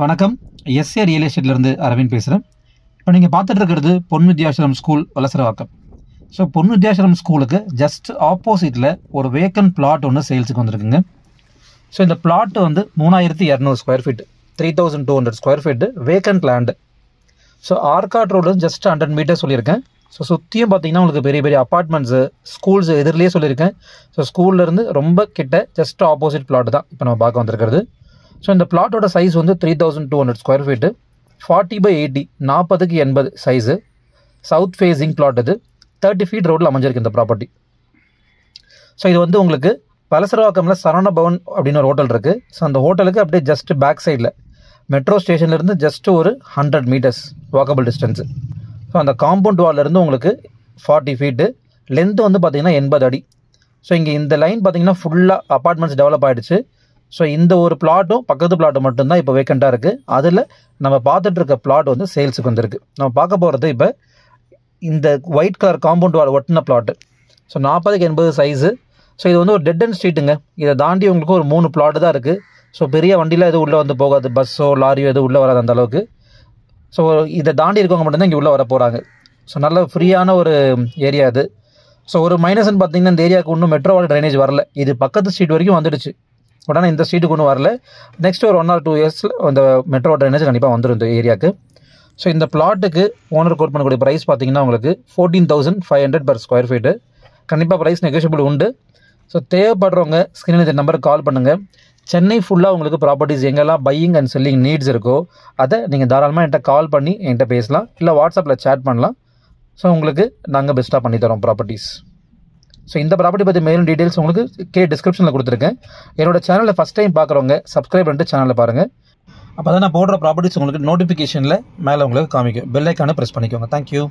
வணக்கம். S A real எஸ்டேட்லேருந்து Aravind பேசுகிறேன். இப்போ நீங்கள் பார்த்துட்டு இருக்கிறது பொன் வித்யாசரம் ஸ்கூல் வலசரவாக்கம். ஸோ பொன் வித்யாசரம் ஸ்கூலுக்கு ஜஸ்ட் ஆப்போசிட்டில் ஒரு வேக்கன்ட் பிளாட் ஒன்று சேல்ஸுக்கு வந்திருக்குங்க. ஸோ இந்த பிளாட் வந்து 3200 square feet, 3200 square feet vacant land. So Arcot road just 100 metre சொல்லியிருக்கேன். ஸோ சுற்றியும் பார்த்தீங்கன்னா உங்களுக்கு பெரிய பெரிய அப்பார்ட்மெண்ட்ஸு, ஸ்கூல்ஸ் எதிரிலேயே சொல்லியிருக்கேன். ஸோ ஸ்கூல்லேருந்து ரொம்ப கிட்ட ஜஸ்ட் ஆப்போசிட் பிளாட் தான் இப்போ நம்ம பார்க்க வந்திருக்கிறது. ஸோ இந்த பிளாட்டோட சைஸ் வந்து 3200 ஸ்கொயர் ஃபீட்டு, 40/80, 40க்கு 80 சைஸு, சவுத் ஃபேஸிங் பிளாட். இது 30 ஃபீட் ரோட்டில் அமைஞ்சிருக்கு இந்த ப்ராப்பர்ட்டி. ஸோ இது வந்து உங்களுக்கு வலசரவாக்கமில் சரவண பவன் அப்படின்னு ஒரு ஹோட்டல் இருக்குது. ஸோ அந்த ஹோட்டலுக்கு அப்படியே ஜஸ்ட் பேக் சைடில் மெட்ரோ ஸ்டேஷன்லேருந்து ஜஸ்ட் ஒரு 100 மீட்டர்ஸ் வாக்கபிள் டிஸ்டன்ஸு. ஸோ அந்த காம்பவுண்ட் வால்லேருந்து உங்களுக்கு 40 ஃபீட்டு, லென்த்து வந்து பார்த்திங்கன்னா 80 அடி. ஸோ இங்கே இந்த லைன் பார்த்திங்கன்னா ஃபுல்லாக அப்பார்ட்மெண்ட்ஸ் டெவலப் ஆகிடுச்சு. ஸோ இந்த ஒரு பிளாட்டும் பக்கத்து பிளாட்டும் மட்டும்தான் இப்போ வேக்கண்ட்டாக இருக்குது. அதில் நம்ம பார்த்துட்டு இருக்க பிளாட் வந்து சேல்ஸுக்கு வந்திருக்கு. நம்ம பார்க்க போகிறது இப்போ இந்த ஒயிட் கலர் காம்பவுண்ட் வால் ஒட்டின பிளாட்டு. ஸோ 40க்கு 80 சைஸு. ஸோ இது வந்து ஒரு டெட் அண்ட் ஸ்ட்ரீட்டுங்க. இதை தாண்டி உங்களுக்கு ஒரு 3 பிளாட்டு தான் இருக்குது. ஸோ பெரிய வண்டியில் எதுவும் உள்ளே வந்து போகாது, பஸ்ஸோ லாரியோ எதுவும் உள்ளே வராது அந்த அளவுக்கு. ஸோ இதை தாண்டி இருக்கவங்க மட்டும்தான் இங்கே உள்ளே வர போகிறாங்க. ஸோ நல்ல ஃப்ரீயான ஒரு ஏரியா இது. ஸோ ஒரு மைனஸ்ன்னு பார்த்தீங்கன்னா இந்த ஏரியாவுக்கு இன்னும் மெட்ரோ வால் ட்ரைனேஜ் வரல. இது பக்கத்து ஸ்ட்ரீட் வரைக்கும் வந்துடுச்சு. உடனே இந்த ஸ்ட்ரீட்டுக்கு ஒன்றும் வரல. நெக்ஸ்ட் ஒரு 1 or 2 இயர்ஸில் அந்த மெட்ரோ ட்ரைனேஜ் கண்டிப்பாக வந்துடும் இந்த ஏரியாவுக்கு. ஸோ இந்த பிளாட்டுக்கு ஓனர் கோட் பண்ணக்கூடிய ப்ரைஸ் பார்த்தீங்கன்னா உங்களுக்கு 14,500 per ஸ்கொயர் ஃபீட்டு. கண்டிப்பாக ப்ரைஸ் நெகோஷியபிள் உண்டு. ஸோ தேவைப்படுறவங்க ஸ்க்ரீனில் இந்த நம்பருக்கு கால் பண்ணுங்கள். சென்னை ஃபுல்லாக உங்களுக்கு ப்ராப்பர்ட்டிஸ் எங்கெல்லாம் பையிங் அண்ட் செல்லிங் நீட்ஸ் இருக்கோ அதை நீங்கள் தாராளமாக என்கிட்ட கால் பண்ணி என்கிட்ட பேசலாம், இல்லை வாட்ஸ்அப்பில் சேட் பண்ணலாம். ஸோ உங்களுக்கு நாங்கள் பெஸ்ட்டாக பண்ணித்தரோம் ப்ராப்பர்ட்டிஸ். ஸோ இந்த ப்ராப்பர்ட்டி பற்றி மேலும் டீட்டெயில்ஸ் உங்களுக்கு டிஸ்கிரிப்ஷனில் கொடுத்துருக்கேன். என்னோட சேனலில் ஃபஸ்ட் டைம் பார்க்குறவங்க சப்ஸ்கிரைப் பண்ணிட்டு சேனலில் பாருங்கள். அப்போ தான் நான் போடுற ப்ராப்பர்ட்டிஸ் உங்களுக்கு நோட்டிஃபிகேஷனில் மேலே உங்களுக்கு காமிக்கும். பெல் ஐக்கானை ப்ரெஸ் பண்ணிக்கோங்க. தேங்க்யூ.